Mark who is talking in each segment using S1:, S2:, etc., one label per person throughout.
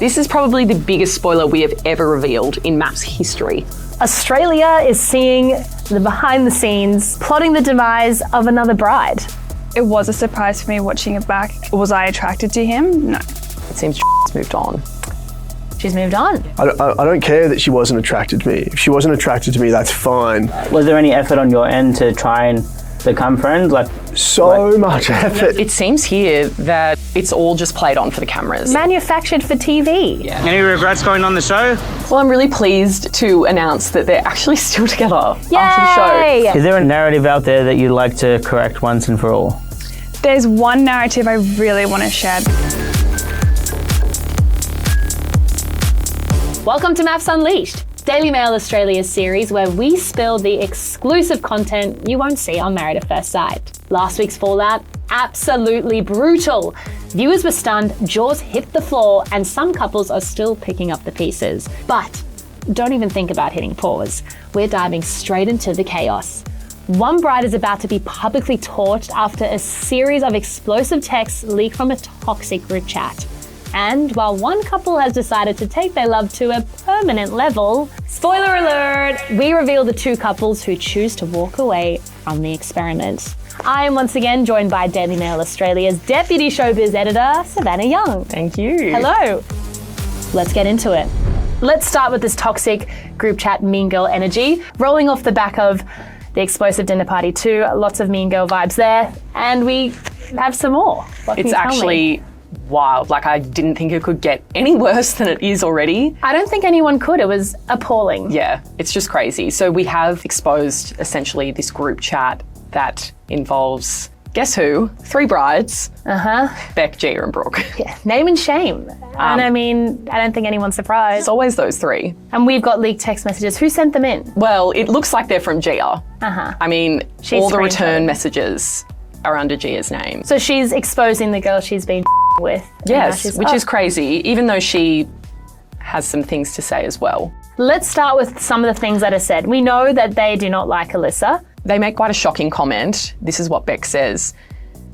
S1: This is probably the biggest spoiler we have ever revealed in MAFS history.
S2: Australia is seeing the behind the scenes, plotting the demise of another bride.
S3: It was a surprise for me watching it back. Was I attracted to him? No.
S1: It seems she's moved on.
S2: She's moved on.
S4: I don't care that she wasn't attracted to me. If she wasn't attracted to me, that's fine.
S5: Was there any effort on your end to try and become friends?
S4: So much effort.
S1: It seems here that it's all just played on for the cameras.
S2: Manufactured for TV.
S1: Yeah.
S6: Any regrets going on the show?
S1: Well, I'm really pleased to announce that they're actually still together
S2: Yay!
S1: after the show.
S5: Is there a narrative out there that you'd like to correct once and for all?
S3: There's one narrative I really want to share.
S2: Welcome to MAFS Unleashed, Daily Mail Australia's series where we spill the exclusive content you won't see on Married at First Sight. Last week's fallout, absolutely brutal. Viewers were stunned, jaws hit the floor, and some couples are still picking up the pieces. But don't even think about hitting pause. We're diving straight into the chaos. One bride is about to be publicly torched after a series of explosive texts leak from a toxic group chat. And while one couple has decided to take their love to a permanent level, spoiler alert, we reveal the two couples who choose to walk away from the experiment. I am once again joined by Daily Mail Australia's Deputy Showbiz Editor, Savannah Young.
S1: Thank you.
S2: Hello. Let's get into it. Let's start with this toxic group chat mean girl energy, rolling off the back of the explosive dinner party too. Lots of mean girl vibes there. And we have some more. What can
S1: It's
S2: you tell me?
S1: actually wild. I didn't think it could get any worse than it is already.
S2: I don't think anyone could. It was appalling.
S1: Yeah, it's just crazy. So we have exposed essentially this group chat that involves, guess who? 3 brides. Beck, Gia and Brooke.
S2: Yeah, name and shame. And I mean, I don't think anyone's surprised.
S1: It's always those 3.
S2: And we've got leaked text messages. Who sent them in?
S1: Well, it looks like they're from Gia. I mean,
S2: She's
S1: all the return
S2: screenshotted.
S1: messages are under Gia's name.
S2: So she's exposing the girl she's been with. and now
S1: Yes,
S2: she's-
S1: which is crazy, even though she has some things to say as well.
S2: Let's start with some of the things that are said. We know that they do not like Alyssa.
S1: They make quite a shocking comment. This is what Beck says.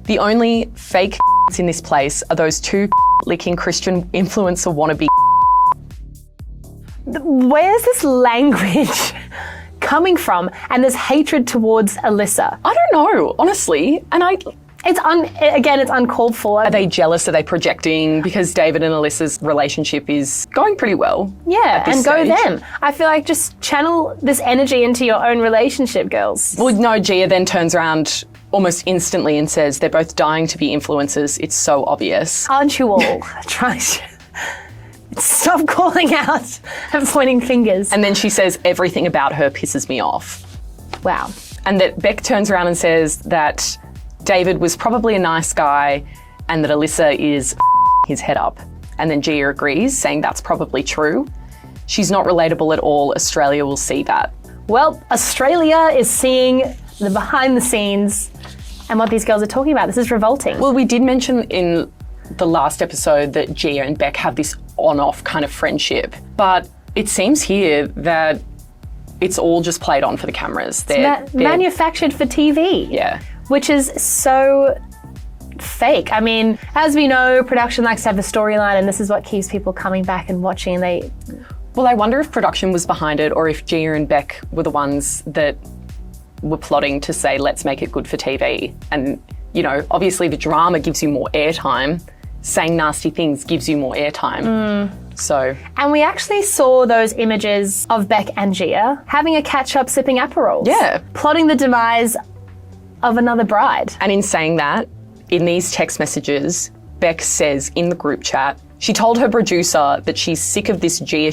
S1: The only fake in this place are those 2 licking Christian influencer wannabe.
S2: Where's this language coming from? And this hatred towards Alyssa.
S1: I don't know, honestly. And
S2: It's uncalled for.
S1: are they jealous? Are they projecting? Because David and Alyssa's relationship is going pretty well.
S2: Yeah,
S1: this
S2: and go
S1: stage.
S2: them. I feel like just channel this energy into your own relationship, girls.
S1: Well, no, Gia then turns around almost instantly and says they're both dying to be influencers. It's so obvious.
S2: Aren't you all trying to stop calling out and pointing fingers?
S1: And then she says everything about her pisses me off.
S2: Wow.
S1: And that Beck turns around and says that David was probably a nice guy and that Alyssa is his head up. And then Gia agrees, saying that's probably true. She's not relatable at all. Australia will see that.
S2: Well, Australia is seeing the behind the scenes and what these girls are talking about. This is revolting.
S1: Well, we did mention in the last episode that Gia and Beck have this on-off kind of friendship. But it seems here that it's all just played on for the cameras. They're
S2: manufactured for TV.
S1: Yeah.
S2: Which is so fake. I mean, as we know, production likes to have a storyline, and this is what keeps people coming back and watching.
S1: Well, I wonder if production was behind it or if Gia and Beck were the ones that were plotting to say, let's make it good for TV. And, you know, obviously the drama gives you more airtime. Saying nasty things gives you more airtime. So.
S2: And we actually saw those images of Beck and Gia having a catch-up sipping Aperols.
S1: Yeah.
S2: Plotting the demise of another bride.
S1: And in saying that, in these text messages, Beck says in the group chat, she told her producer that she's sick of this Gia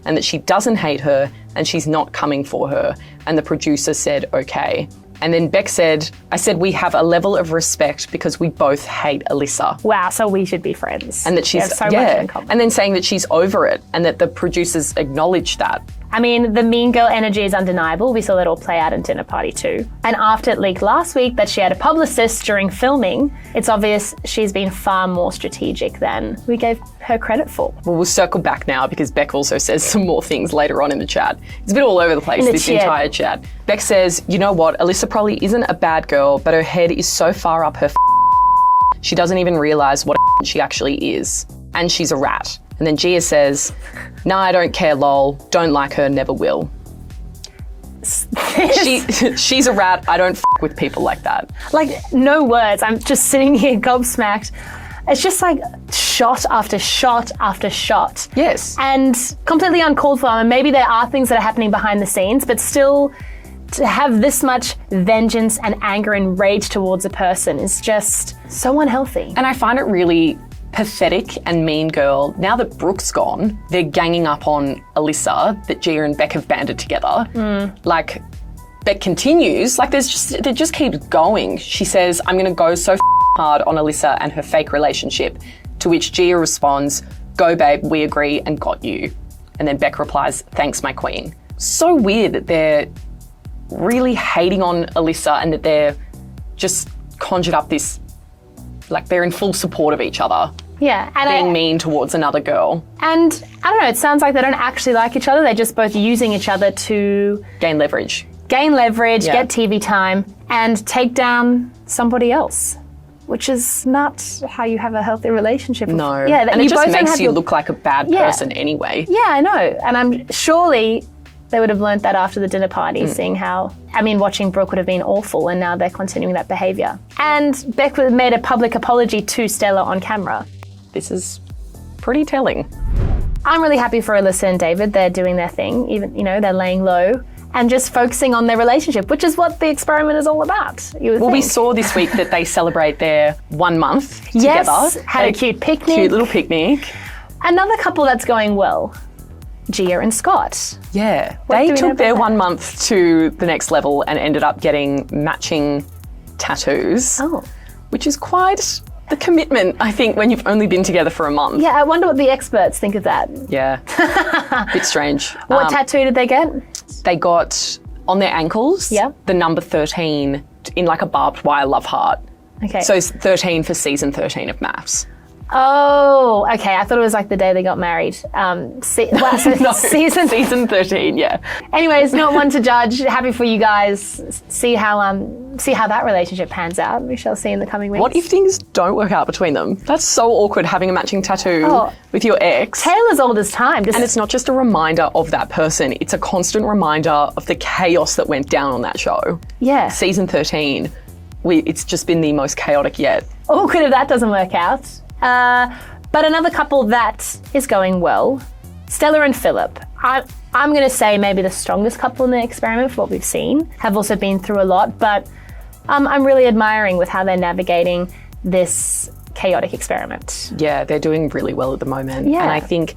S1: and that she doesn't hate her and she's not coming for her. And the producer said, okay. And then Beck said, I said we have a level of respect because we both hate Alyssa.
S2: Wow, so we should be friends.
S1: And that she's,
S2: we have so much in common.
S1: And then saying that she's over it and that the producers acknowledge that.
S2: I mean, the mean girl energy is undeniable. We saw that all play out in Dinner Party too. And after it leaked last week that she had a publicist during filming, it's obvious she's been far more strategic than we gave her credit for.
S1: Well, we'll circle back now because Beck also says some more things later on in the chat. It's a bit all over the place, this entire chat. Beck says, you know what, Alyssa probably isn't a bad girl, but her head is so far up her she doesn't even realise what she actually is. And she's a rat. And then Gia says, nah, I don't care, lol. Don't like her, never will. She's a rat. I don't with people like that.
S2: Like, no words. I'm just sitting here gobsmacked. It's just like shot after shot after shot.
S1: Yes.
S2: And completely uncalled for. And maybe there are things that are happening behind the scenes, but still to have this much vengeance and anger and rage towards a person is just so unhealthy.
S1: And I find it really pathetic and mean girl. Now that Brooke's gone, they're ganging up on Alyssa, that Gia and Beck have banded together. Like, Beck continues, like they just keep going. She says, I'm gonna go so hard on Alyssa and her fake relationship, to which Gia responds, go babe, we agree and got you. And then Beck replies, thanks my queen. So weird that they're really hating on Alyssa and that they're just conjured up this, like they're in full support of each other.
S2: Yeah, and
S1: being mean towards another girl.
S2: And I don't know, it sounds like they don't actually like each other. They're just both using each other to
S1: gain leverage,
S2: get TV time, and take down somebody else, which is not how you have a healthy relationship.
S1: No.
S2: Yeah,
S1: and it just makes you look like a bad person anyway.
S2: Yeah, I know. And I'm surely they would have learned that after the dinner party, seeing how, watching Brooke would have been awful, and now they're continuing that behaviour. And Beck made a public apology to Stella on camera.
S1: This is pretty telling.
S2: I'm really happy for Alyssa and David. They're doing their thing, even, they're laying low and just focusing on their relationship, which is what the experiment is all about.
S1: We saw this week that they celebrate their 1 month together.
S2: Yes, had a cute picnic.
S1: Cute little picnic.
S2: Another couple that's going well, Gia and Scott.
S1: Yeah, they took their 1 month to the next level and ended up getting matching tattoos.
S2: Oh.
S1: Which is quite the commitment, I think, when you've only been together for a month.
S2: Yeah, I wonder what the experts think of that.
S1: Yeah, bit strange.
S2: What tattoo did they get?
S1: They got on their ankles the number 13 in like a barbed wire love heart.
S2: Okay.
S1: So it's 13 for season 13 of MAFS.
S2: Oh, okay. I thought it was like the day they got married.
S1: No,
S2: season
S1: 13, yeah.
S2: Anyways, not one to judge. Happy for you guys. See how that relationship pans out. We shall see in the coming weeks.
S1: What if things don't work out between them? That's so awkward, having a matching tattoo with your ex.
S2: Tale as old as time.
S1: And it's not just a reminder of that person. It's a constant reminder of the chaos that went down on that show.
S2: Yeah.
S1: Season 13. It's just been the most chaotic yet.
S2: Awkward if that doesn't work out. But another couple that is going well, Stella and Philip. I'm going to say maybe the strongest couple in the experiment for what we've seen. Have also been through a lot, but I'm really admiring with how they're navigating this chaotic experiment.
S1: Yeah, they're doing really well at the moment.
S2: Yeah.
S1: And I think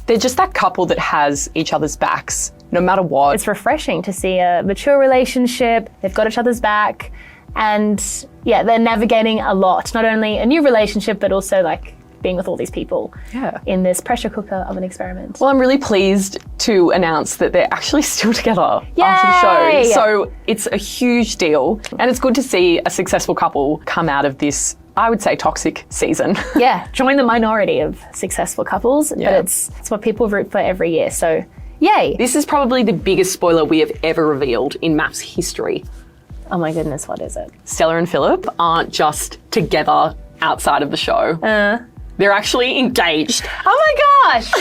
S1: they're just that couple that has each other's backs, no matter what.
S2: It's refreshing to see a mature relationship. They've got each other's back. And yeah, they're navigating a lot, not only a new relationship, but also like being with all these people in this pressure cooker of an experiment.
S1: Well, I'm really pleased to announce that they're actually still together after the show. So it's a huge deal. And it's good to see a successful couple come out of this, I would say, toxic season.
S2: Yeah, join the minority of successful couples, but it's what people root for every year. So yay.
S1: This is probably the biggest spoiler we have ever revealed in MAFS history.
S2: Oh my goodness, what is it?
S1: Stella and Philip aren't just together outside of the show. They're actually engaged.
S2: Oh my gosh!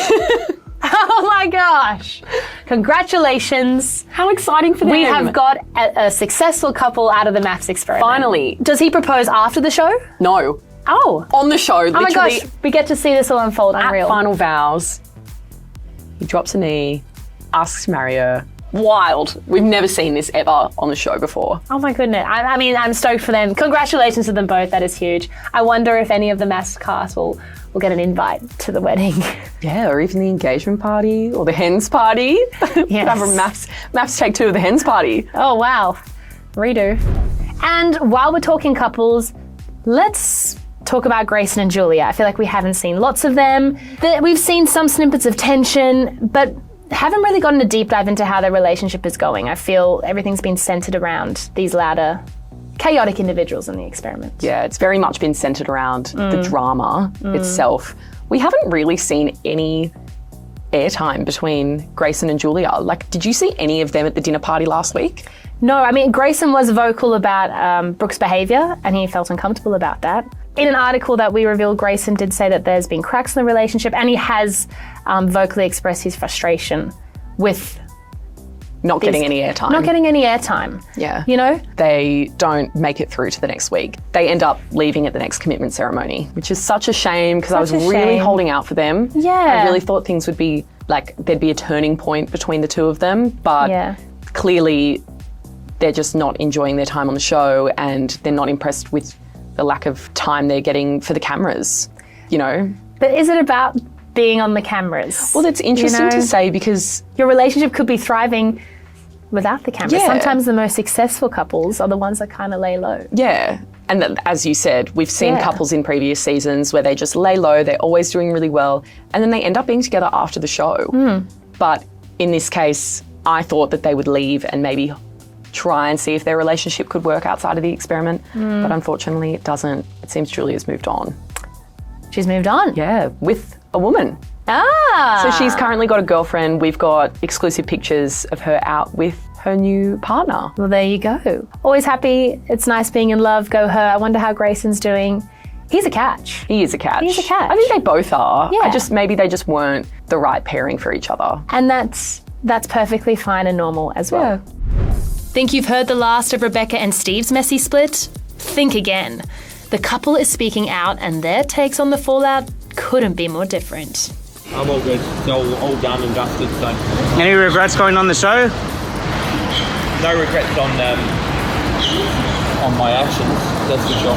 S2: Oh my gosh! Congratulations.
S1: How exciting for them.
S2: We have got a successful couple out of the MAFS experiment.
S1: Finally.
S2: Does he propose after the show?
S1: No.
S2: Oh.
S1: On the show, literally.
S2: Oh my gosh, we get to see this all unfold. Unreal.
S1: At final vows, he drops a knee, asks to marry her. Wild. We've never seen this ever on the show before.
S2: Oh my goodness. I'm stoked for them. Congratulations to them both. That is huge. I wonder if any of the MAFS cast will get an invite to the wedding.
S1: Yeah, or even the engagement party or the hens party.
S2: Yes.
S1: Have a MAFS take 2 of the hens party.
S2: Oh wow. Redo. And while we're talking couples, let's talk about Grayson and Julia. I feel like we haven't seen lots of them. We've seen some snippets of tension, but haven't really gotten a deep dive into how their relationship is going. I feel everything's been centered around these louder, chaotic individuals in the experiment.
S1: Yeah, it's very much been centered around the drama itself. We haven't really seen any airtime between Grayson and Julia. Like, did you see any of them at the dinner party last week?
S2: No, Grayson was vocal about Brooke's behaviour and he felt uncomfortable about that. in an article that we revealed, Grayson did say that there's been cracks in the relationship, and he has vocally expressed his frustration with
S1: not getting any airtime.
S2: Not getting any airtime.
S1: Yeah.
S2: You know?
S1: They don't make it through to the next week. They end up leaving at the next commitment ceremony, which is such a shame because I was really holding out for them.
S2: Yeah.
S1: I really thought things would be like there'd be a turning point between the two of them, but clearly they're just not enjoying their time on the show and they're not impressed with the lack of time they're getting for the cameras, you know?
S2: But is it about being on the cameras?
S1: Well, that's interesting to say because
S2: your relationship could be thriving without the cameras.
S1: Yeah.
S2: Sometimes the most successful couples are the ones that kind of lay low.
S1: Yeah. And as you said, we've seen couples in previous seasons where they just lay low, they're always doing really well, and then they end up being together after the show. But in this case, I thought that they would leave and maybe try and see if their relationship could work outside of the experiment. But unfortunately, it doesn't. It seems Julia's moved on.
S2: She's moved on?
S1: Yeah, with a woman.
S2: Ah!
S1: So she's currently got a girlfriend. We've got exclusive pictures of her out with her new partner.
S2: Well, there you go. Always happy. It's nice being in love. Go her. I wonder how Grayson's doing. He's a catch.
S1: He is a catch.
S2: He's a catch.
S1: I think they both are.
S2: Yeah.
S1: Maybe they just weren't the right pairing for each other.
S2: And that's perfectly fine and normal as well.
S1: Yeah.
S2: Think you've heard the last of Rebecca and Steve's messy split? Think again. The couple is speaking out and their takes on the fallout couldn't be more different.
S6: I'm all good. It's all done and dusted, so.
S5: Any regrets going on the show?
S6: No regrets on my actions, that's for sure.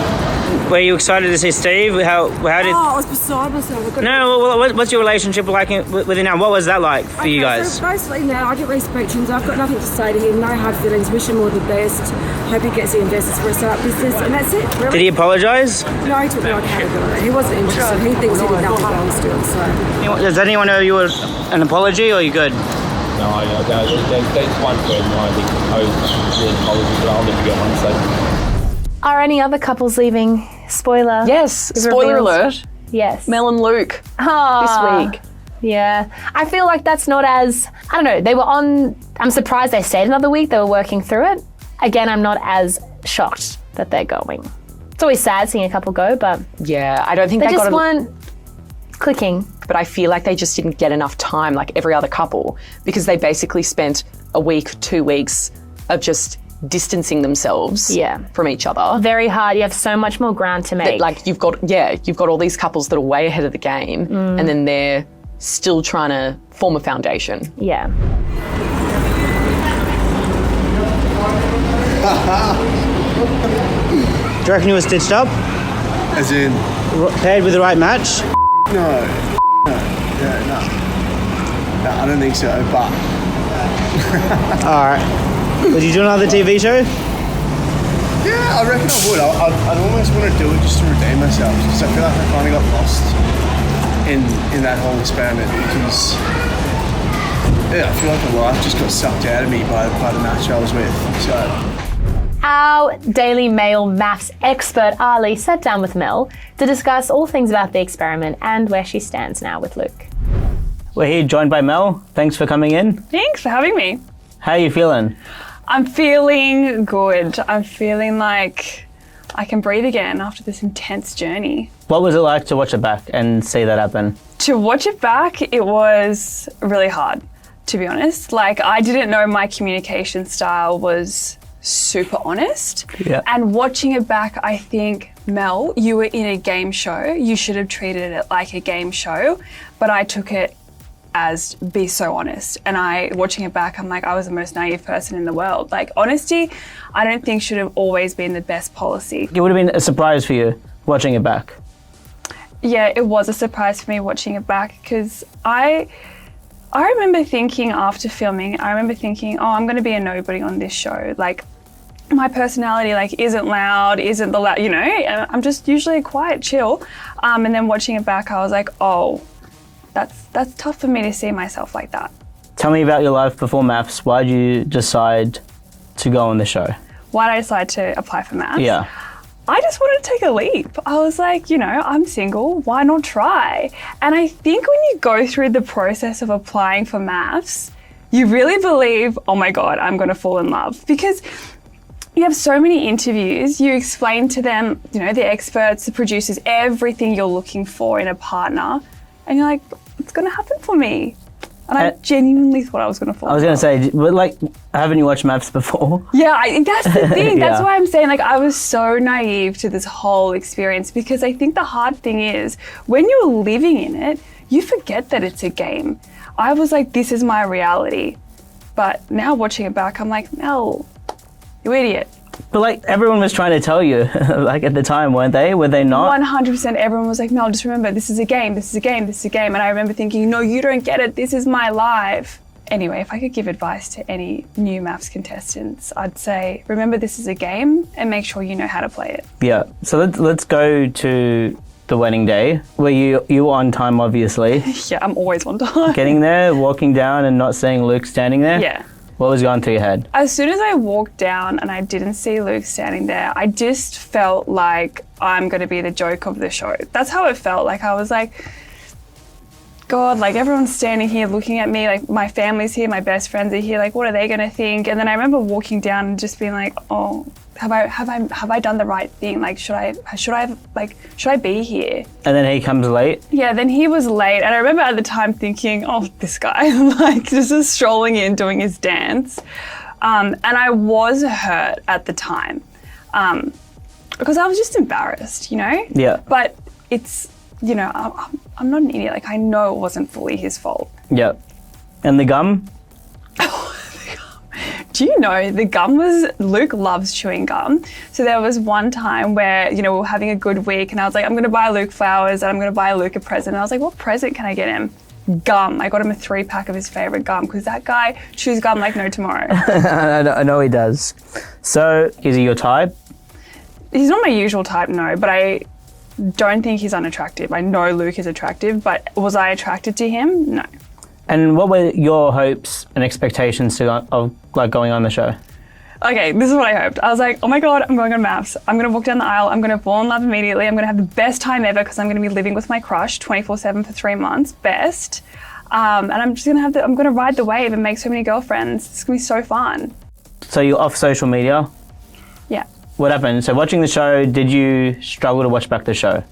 S5: Were you excited to see Steve? How did...
S7: Oh, I was beside myself.
S5: No, what's your relationship like with him now? What was that like for you guys?
S7: So basically now, I didn't really speak to him. I've got nothing to say to him. No hard feelings. Wish him all the best. Hope he gets the investors for a start business, and that's it. Really.
S5: Did he apologise?
S7: No, he took no accountability. He wasn't interested. He thinks he did nothing wrong still. So.
S5: Does anyone owe you an apology, or are you good?
S6: No, there's one person I think owes the apology, but I'll never get one, so.
S2: Are any other couples leaving? Spoiler.
S1: Yes,
S2: We've
S1: spoiler
S2: revealed.
S1: alert.
S2: Yes.
S1: Mel and Luke this week.
S2: Yeah. I feel like that's not as, I don't know, they were on, I'm surprised they stayed another week. They were working through it. Again, I'm not as shocked that they're going. It's always sad seeing a couple go, but
S1: Yeah, I don't think
S2: they
S1: they
S2: just
S1: got
S2: weren't clicking.
S1: but I feel like they just didn't get enough time like every other couple because they basically spent a week, 2 weeks of just distancing themselves from each other.
S2: Very hard. You have so much more ground to make.
S1: Like you've got all these couples that are way ahead of the game and then they're still trying to form a foundation.
S2: Yeah.
S5: Do you reckon you were stitched up?
S4: As in,
S5: Paired with the right match?
S4: no, I don't think so, but
S5: Alright. Would you do another TV show?
S4: yeah, I reckon I would. I'd almost want to do it just to redeem myself, because I feel like I kind of got lost in that whole experiment, because I feel like my life just got sucked out of me by the match I was with, so...
S2: Our Daily Mail MAFS expert Ali sat down with Mel to discuss all things about the experiment and where she stands now with Luke.
S5: We're here joined by Mel. Thanks for coming in.
S3: Thanks for having me.
S5: How are you feeling?
S3: I'm feeling good. I'm feeling like I can breathe again after this intense journey.
S5: What was it like to watch it back and see that happen?
S3: To watch it back, it was really hard, to be honest. Like, I didn't know my communication style was super honest.
S5: Yeah.
S3: And watching it back, I think, Mel, you were in a game show. You should have treated it like a game show, but I took it as be so honest. And watching it back, I'm like, I was the most naive person in the world. Like, honesty, I don't think should have always been the best policy.
S5: It would have been a surprise for you watching it back.
S3: Yeah, it was a surprise for me watching it back, because I remember thinking after filming, oh, I'm going to be a nobody on this show. Like, my personality isn't loud, isn't the loud, I'm just usually quiet, chill. And then watching it back, I was like, oh, that's tough for me to see myself like that.
S5: Tell me about your life before MAFS. Why did you decide to go on the show?
S3: Why did I decide to apply for MAFS?
S5: Yeah.
S3: I just wanted to take a leap. I was like, I'm single, why not try? And I think when you go through the process of applying for MAFS, you really believe, oh my God, I'm gonna fall in love. Because you have so many interviews, you explain to them, you know, the experts, the producers, everything you're looking for in a partner, and you're like, it's going to happen for me. And I genuinely thought I was going to fall.
S5: I was going to say, but like, haven't you watched MAFS before?
S3: Yeah, that's the thing. That's
S5: Yeah.
S3: why I'm saying, like, I was so naive to this whole experience, because I think the hard thing is when you're living in it, you forget that it's a game. I was like, this is my reality. But now watching it back, I'm like, Mel, you idiot.
S5: But like, everyone was trying to tell you, like at the time, weren't they? Were they not?
S3: 100% everyone was like, Mel, just remember, this is a game, this is a game, this is a game. And I remember thinking, no, you don't get it, this is my life. Anyway, if I could give advice to any new MAFS contestants, I'd say, remember this is a game and make sure you know how to play it.
S5: Yeah. So let's go to the wedding day, where you were on time, obviously.
S3: Yeah, I'm always on time.
S5: Getting there, walking down and not seeing Luke standing there.
S3: Yeah.
S5: What was going through your head?
S3: As soon as I walked down and I didn't see Luke standing there, I just felt like I'm going to be the joke of the show. That's how it felt. Like, I was like, God, like, everyone's standing here looking at me, like, my family's here, my best friends are here, like, what are they going to think? And then I remember walking down and just being like, oh, have I done the right thing? Like, should I be here?
S5: And then he comes late.
S3: Yeah, then he was late, and I remember at the time thinking, oh, this guy, like, just strolling in, doing his dance. And I was hurt at the time, because I was just embarrassed, you know?
S5: Yeah.
S3: But it's, you know, I'm not an idiot. Like, I know it wasn't fully his fault.
S5: Yeah. And the gum?
S3: Do you know, the gum was, Luke loves chewing gum. So there was one time where, you know, we were having a good week and I was like, I'm going to buy Luke flowers and I'm going to buy Luke a present. And I was like, what present can I get him? Gum. I got him a 3-pack of his favorite gum, because that guy chews gum like no tomorrow.
S5: I know he does. So, is he your type?
S3: He's not my usual type, no, but I don't think he's unattractive. I know Luke is attractive, but was I attracted to him? No.
S5: And what were your hopes and expectations of like going on the show?
S3: Okay, this is what I hoped. I was like, oh my God, I'm going on MAFS. I'm going to walk down the aisle. I'm going to fall in love immediately. I'm going to have the best time ever, because I'm going to be living with my crush 24/7 for 3 months. Best. And I'm just going to I'm going to ride the wave and make so many girlfriends. It's going to be so fun.
S5: So you're off social media?
S3: Yeah.
S5: What happened? So watching the show, did you struggle to watch back the show?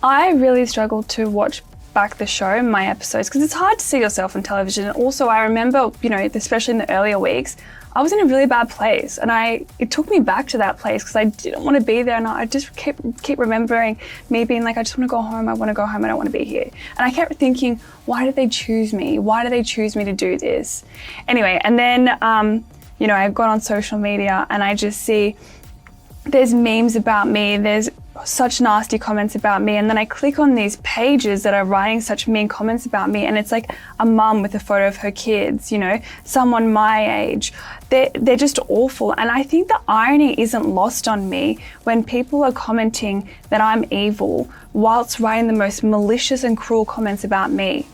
S3: I really struggled to watch back the show, my episodes, because it's hard to see yourself on television. And also, I remember, you know, especially in the earlier weeks, I was in a really bad place, and it took me back to that place because I didn't want to be there, and I just keep remembering me being like, I just want to go home, I want to go home, I don't want to be here. And I kept thinking, why did they choose me? Why did they choose me to do this? Anyway, and then, you know, I've gone on social media and I just see there's memes about me, there's such nasty comments about me, and then I click on these pages that are writing such mean comments about me, and it's like a mum with a photo of her kids, you know, someone my age. They're just awful, and I think the irony isn't lost on me when people are commenting that I'm evil whilst writing the most malicious and cruel comments about me.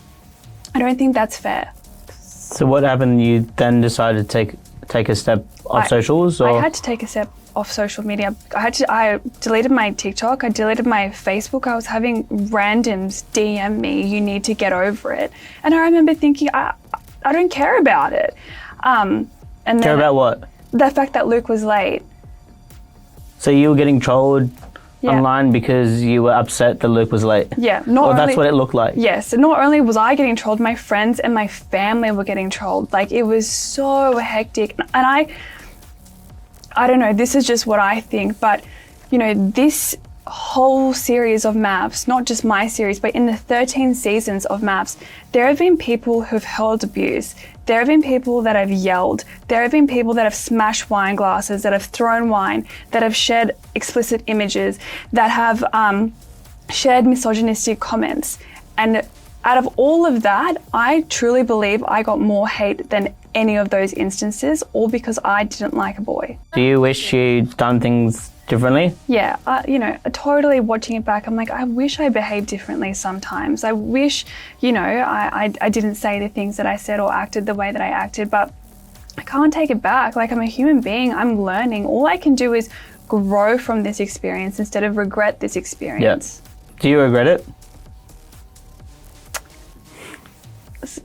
S3: I don't think that's fair.
S5: So what happened? You then decided to take a step off socials, or?
S3: I had to take a step off social media. I deleted my TikTok, I deleted my Facebook. I was having randoms DM me, you need to get over it. And I remember thinking, I don't care about it. And then
S5: Care about what?
S3: the fact that Luke was late.
S5: So you were getting trolled
S3: Yeah.
S5: online because you were upset that Luke was late?
S3: Yeah,
S5: Or that's what it looked like?
S3: Yes, and not only was I getting trolled, my friends and my family were getting trolled. Like, it was so hectic. And I don't know, this is just what I think, but, you know, this whole series of MAFS, not just my series, but in the 13 seasons of MAFS, there have been people who've hurled abuse. There have been people that have yelled. There have been people that have smashed wine glasses, that have thrown wine, that have shared explicit images, that have shared misogynistic comments. And out of all of that, I truly believe I got more hate than any of those instances, all because I didn't like a boy.
S5: Do you wish you'd done things differently?
S3: Yeah, you know, totally watching it back, I'm like, I wish I behaved differently sometimes. I wish, you know, I didn't say the things that I said or acted the way that I acted, but I can't take it back. Like, I'm a human being, I'm learning. All I can do is grow from this experience instead of regret this experience.
S5: Yeah. Do you regret it?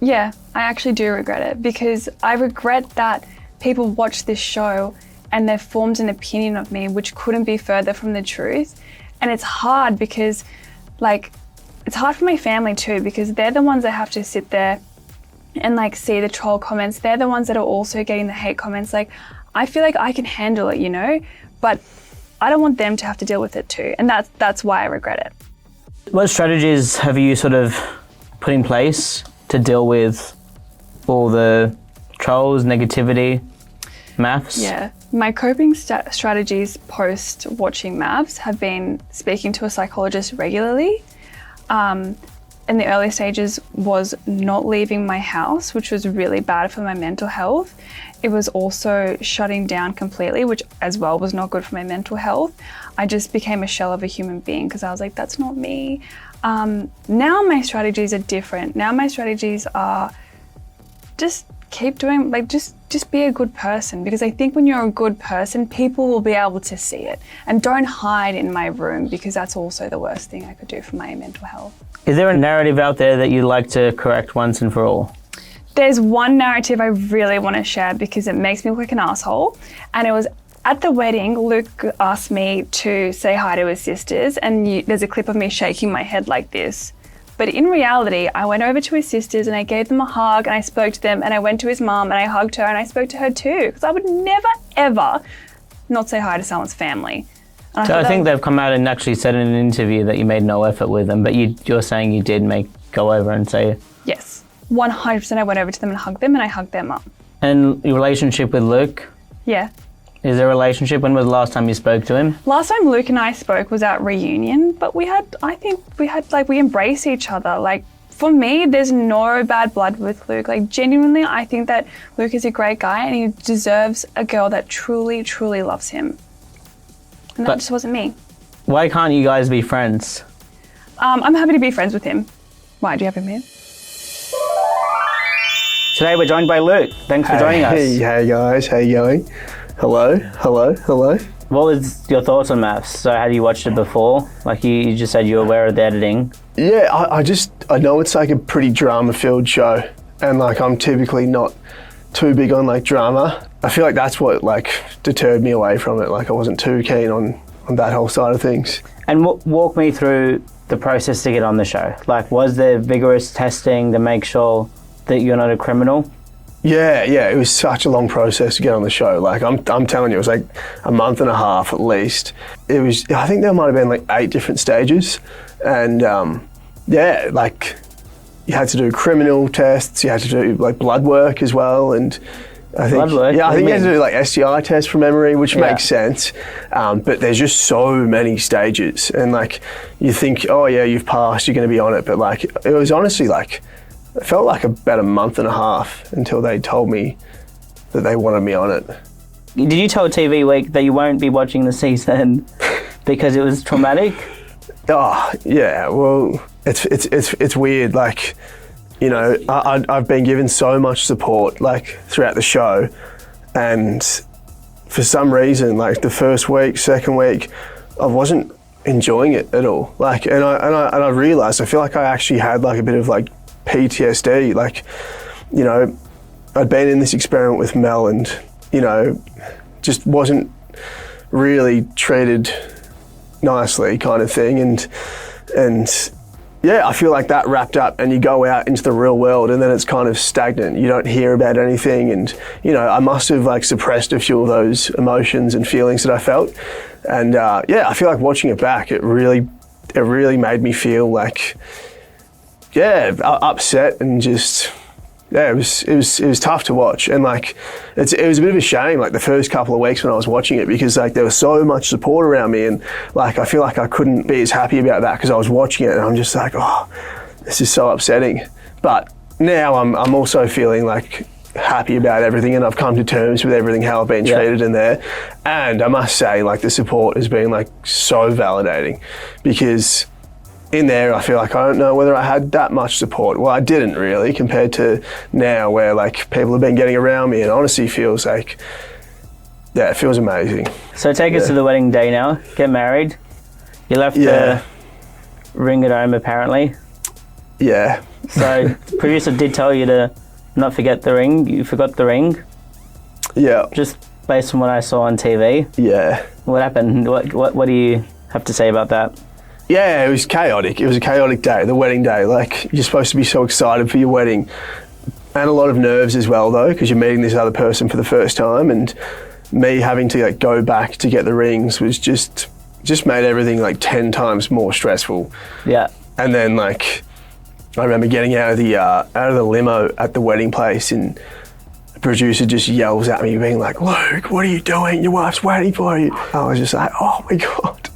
S3: Yeah, I actually do regret it, because I regret that people watch this show and they've formed an opinion of me which couldn't be further from the truth. And it's hard because, like, it's hard for my family too, because they're the ones that have to sit there and like see the troll comments. They're the ones that are also getting the hate comments. Like, I feel like I can handle it, you know, but I don't want them to have to deal with it too. And that's why I regret it.
S5: What strategies have you sort of put in place to deal with all the trolls, negativity, MAFS?
S3: Yeah, my coping strategies post watching MAFS have been speaking to a psychologist regularly. In the early stages was not leaving my house, which was really bad for my mental health. It was also shutting down completely, which as well was not good for my mental health. I just became a shell of a human being because I was like, that's not me. Now my strategies are different. Now my strategies are just keep doing, like, just be a good person, because I think when you're a good person, people will be able to see it. And don't hide in my room, because that's also the worst thing I could do for my mental health.
S5: Is there a narrative out there that you'd like to correct once and for all?
S3: There's one narrative I really want to share because it makes me look like an asshole. And it was at the wedding, Luke asked me to say hi to his sisters, and there's a clip of me shaking my head like this. But in reality, I went over to his sisters and I gave them a hug and I spoke to them, and I went to his mum and I hugged her and I spoke to her too, because I would never, ever not say hi to someone's family. And
S5: So I think they've come out and actually said in an interview that you made no effort with them, but you're saying you did go over and say...
S3: Yes, 100% I went over to them and hugged them, and I hugged their mum.
S5: And your relationship with Luke?
S3: Yeah.
S5: Is there a relationship? When was the last time you spoke to him?
S3: Last time Luke and I spoke was at reunion, but we embrace each other. Like, for me, there's no bad blood with Luke. Like, genuinely, I think that Luke is a great guy and he deserves a girl that truly, truly loves him. And that just wasn't me.
S5: Why can't you guys be friends?
S3: I'm happy to be friends with him. Why, do you have him here?
S5: Today we're joined by Luke. Thanks for joining us.
S4: Hey guys, how you going? Hello.
S5: What was your thoughts on MAFS? So had you watched it before? Like you just said you were aware of the editing.
S4: Yeah, I know it's like a pretty drama-filled show, and like I'm typically not too big on like drama. I feel like that's what like deterred me away from it. Like I wasn't too keen on that whole side of things.
S5: And walk me through the process to get on the show. Like, was there vigorous testing to make sure that you're not a criminal?
S4: Yeah, it was such a long process to get on the show. Like I'm telling you, it was like a month and a half at least. It was, I think there might have been like 8 different stages, and like you had to do criminal tests, you had to do like blood work as well, and I think you had to do like STI tests from memory, which makes sense. But there's just so many stages, and like you think, oh yeah, you've passed, you're going to be on it, but like it was honestly like. It felt like about a month and a half until they told me that they wanted me on it.
S5: Did you tell TV Week that you won't be watching the season because it was traumatic?
S4: Oh, yeah, well, it's weird. Like, you know, I've been given so much support, like, throughout the show, and for some reason, like, the first week, second week, I wasn't enjoying it at all. Like, and I realised, I feel like I actually had, like, a bit of, like, PTSD. Like, you know, I'd been in this experiment with Mel and, you know, just wasn't really treated nicely kind of thing. And yeah, I feel like that wrapped up, and you go out into the real world and then it's kind of stagnant. You don't hear about anything, and, you know, I must have like suppressed a few of those emotions and feelings that I felt. And I feel like watching it back, it really made me feel like, upset, and just, it was tough to watch. And like, it was a bit of a shame, like the first couple of weeks when I was watching it, because like there was so much support around me, and like, I feel like I couldn't be as happy about that because I was watching it and I'm just like, oh, this is so upsetting. But now I'm also feeling like happy about everything, and I've come to terms with everything, how I've been treated in there. And I must say, like, the support has been like so validating, because in there, I feel like I don't know whether I had that much support. Well, I didn't really, compared to now, where like people have been getting around me, and honestly feels like, it feels amazing.
S5: So take us to the wedding day now. Get married. You left the ring at home, apparently.
S4: Yeah.
S5: So producer did tell you to not forget the ring. You forgot the ring.
S4: Yeah.
S5: Just based on what I saw on TV.
S4: Yeah.
S5: What happened? What do you have to say about that?
S4: Yeah, it was chaotic. It was a chaotic day, the wedding day. Like, you're supposed to be so excited for your wedding. And a lot of nerves as well, though, because you're meeting this other person for the first time. And me having to like go back to get the rings was just made everything like 10 times more stressful.
S5: Yeah.
S4: And then like, I remember getting out of the limo at the wedding place, and the producer just yells at me, being like, "Luke, what are you doing? Your wife's waiting for you." I was just like, oh my God.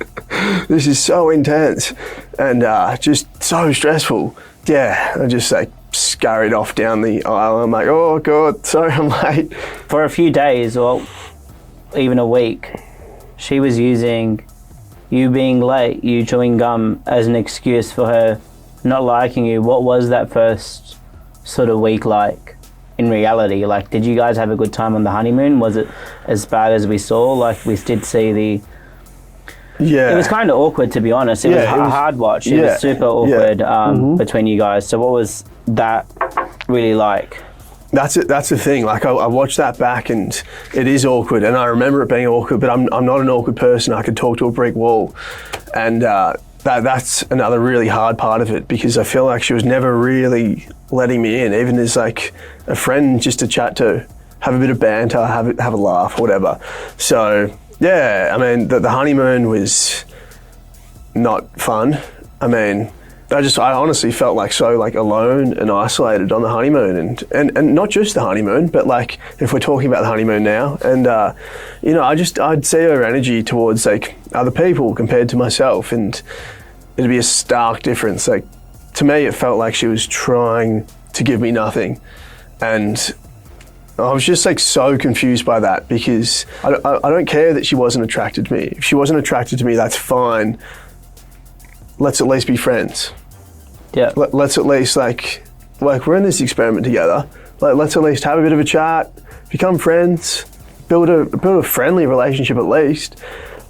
S4: This is so intense and just so stressful. Yeah, I just like scurried off down the aisle. I'm like, oh God, sorry I'm late.
S5: For a few days or even a week, she was using you being late, you chewing gum, as an excuse for her not liking you. What was that first sort of week like in reality? Like, did you guys have a good time on the honeymoon? Was it as bad as we saw? Like, we did see the...
S4: Yeah.
S5: It was kind of awkward, to be honest. It was a hard watch. It was super awkward between you guys. So what was that really like?
S4: That's it. That's the thing. Like, I watched that back, and it is awkward, and I remember it being awkward. But I'm not an awkward person. I could talk to a brick wall, and that's another really hard part of it, because I feel like she was never really letting me in, even as like a friend, just to chat to, have a bit of banter, have a laugh, whatever. So. Yeah, I mean, the honeymoon was not fun. I mean, I honestly felt like so like alone and isolated on the honeymoon, and not just the honeymoon, but like if we're talking about the honeymoon now, and you know, I'd see her energy towards like other people compared to myself, and it'd be a stark difference. Like, to me, it felt like she was trying to give me nothing, and I was just like so confused by that, because I don't care that she wasn't attracted to me. If she wasn't attracted to me, that's fine. Let's at least be friends.
S5: Yeah.
S4: Let's at least like we're in this experiment together. Like, let's at least have a bit of a chat, become friends, build a friendly relationship at least.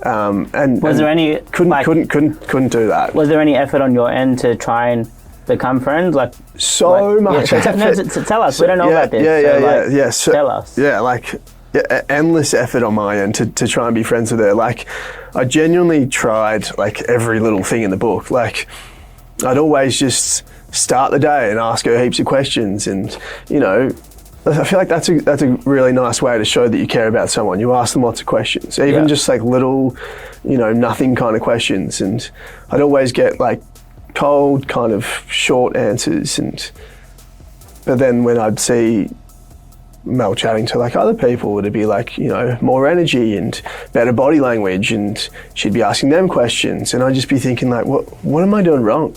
S4: And
S5: was there any
S4: couldn't do that?
S5: Was there any effort on your end to try and become friends? Like,
S4: much effort.
S5: Tell us. We don't know about this.
S4: So,
S5: tell us.
S4: Yeah, endless effort on my end to try and be friends with her. Like, I genuinely tried like every little thing in the book. Like, I'd always just start the day and ask her heaps of questions, and you know, I feel like that's a really nice way to show that you care about someone. You ask them lots of questions, even just like little, you know, nothing kind of questions, and I'd always get like cold kind of short answers, but then when I'd see Mel chatting to like other people, it'd be like, you know, more energy and better body language, and she'd be asking them questions, and I'd just be thinking like, what am I doing wrong?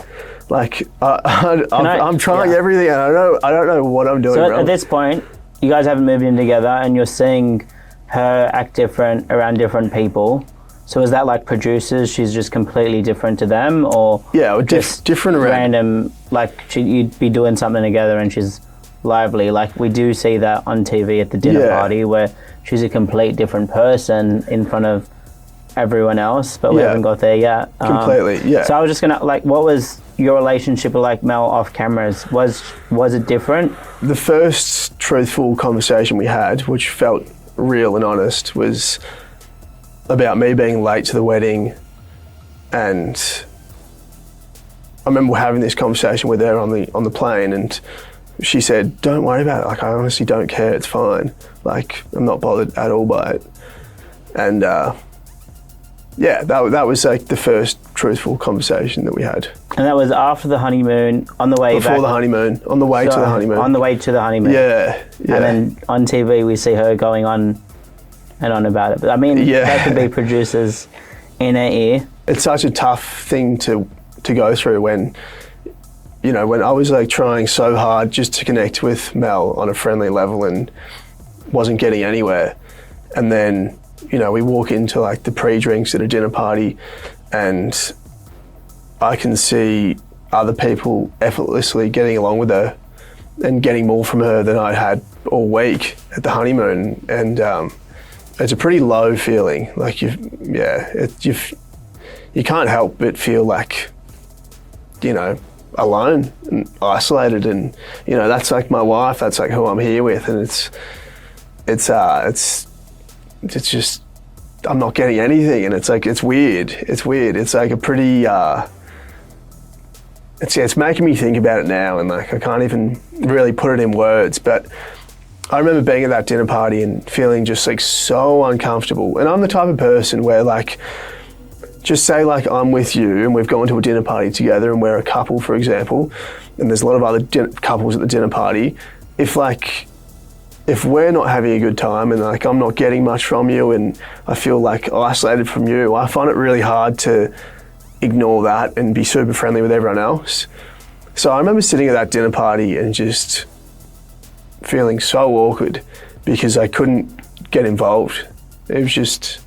S4: Like, I'm trying everything, and I don't know what I'm doing wrong.
S5: So at this point, you guys haven't moved in together, and you're seeing her act different around different people. So is that like producers, she's just completely different to them, or
S4: different around
S5: random, like you'd be doing something together and she's lively? Like, we do see that on TV at the dinner party, where she's a complete different person in front of everyone else, but we haven't got there yet.
S4: Completely.
S5: So I was just gonna, like, what was your relationship with like Mel off cameras? Was it different?
S4: The first truthful conversation we had, which felt real and honest, was about me being late to the wedding, and I remember having this conversation with her on the plane, and she said, "Don't worry about it. Like, I honestly don't care. It's fine. Like, I'm not bothered at all by it." And that was like the first truthful conversation that we had.
S5: And that was after the honeymoon, on the way
S4: before the honeymoon, on the way to the honeymoon.
S5: On the way to the honeymoon.
S4: Yeah.
S5: And then on TV we see her going on and on about it. But I mean, that could be producers in her ear.
S4: It's such a tough thing to go through when, you know, when I was like trying so hard just to connect with Mel on a friendly level and wasn't getting anywhere. And then, you know, we walk into like the pre-drinks at a dinner party, and I can see other people effortlessly getting along with her and getting more from her than I had all week at the honeymoon. And it's a pretty low feeling. Like, you can't help but feel like, you know, alone and isolated, and you know, that's like my wife, that's like who I'm here with, and it's it's just, I'm not getting anything, and it's like, it's weird. It's weird. It's like a pretty, it's making me think about it now, and like I can't even really put it in words, but I remember being at that dinner party and feeling just like so uncomfortable. And I'm the type of person where like, just say like I'm with you and we've gone to a dinner party together and we're a couple, for example, and there's a lot of other couples at the dinner party. If we're not having a good time and like I'm not getting much from you and I feel like isolated from you, I find it really hard to ignore that and be super friendly with everyone else. So I remember sitting at that dinner party and just feeling so awkward because I couldn't get involved. It was just,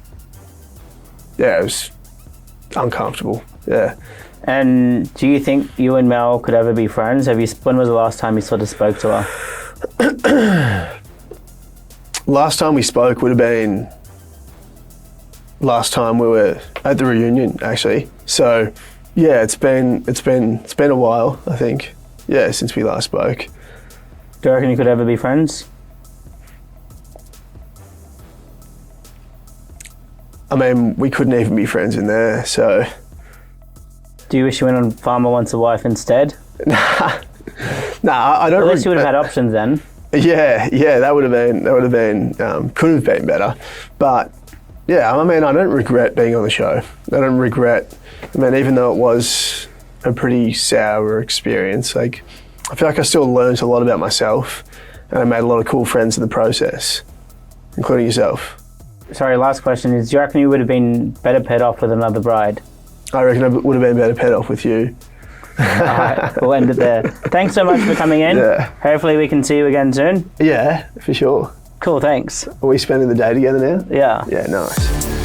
S4: it was uncomfortable. Yeah.
S5: And do you think you and Mel could ever be friends? When was the last time you sort of spoke to her?
S4: Last time we spoke would have been last time we were at the reunion, actually. So yeah, it's been a while, I think. Yeah, since we last spoke.
S5: Do you reckon you could ever be friends?
S4: I mean, we couldn't even be friends in there, so.
S5: Do you wish you went on Farmer Wants a Wife instead?
S4: Nah, I don't.
S5: At least you would have had options then.
S4: Yeah, that would have been, could have been better. But yeah, I mean, I don't regret being on the show. Even though it was a pretty sour experience, like, I feel like I still learned a lot about myself and I made a lot of cool friends in the process, including yourself.
S5: Sorry, last question is, do you reckon you would have been better paired off with another bride?
S4: I reckon I would have been better paired off with you.
S5: All right, we'll end it there. Thanks so much for coming in.
S4: Yeah.
S5: Hopefully we can see you again soon.
S4: Yeah, for sure.
S5: Cool, thanks.
S4: Are we spending the day together now?
S5: Yeah.
S4: Yeah, nice.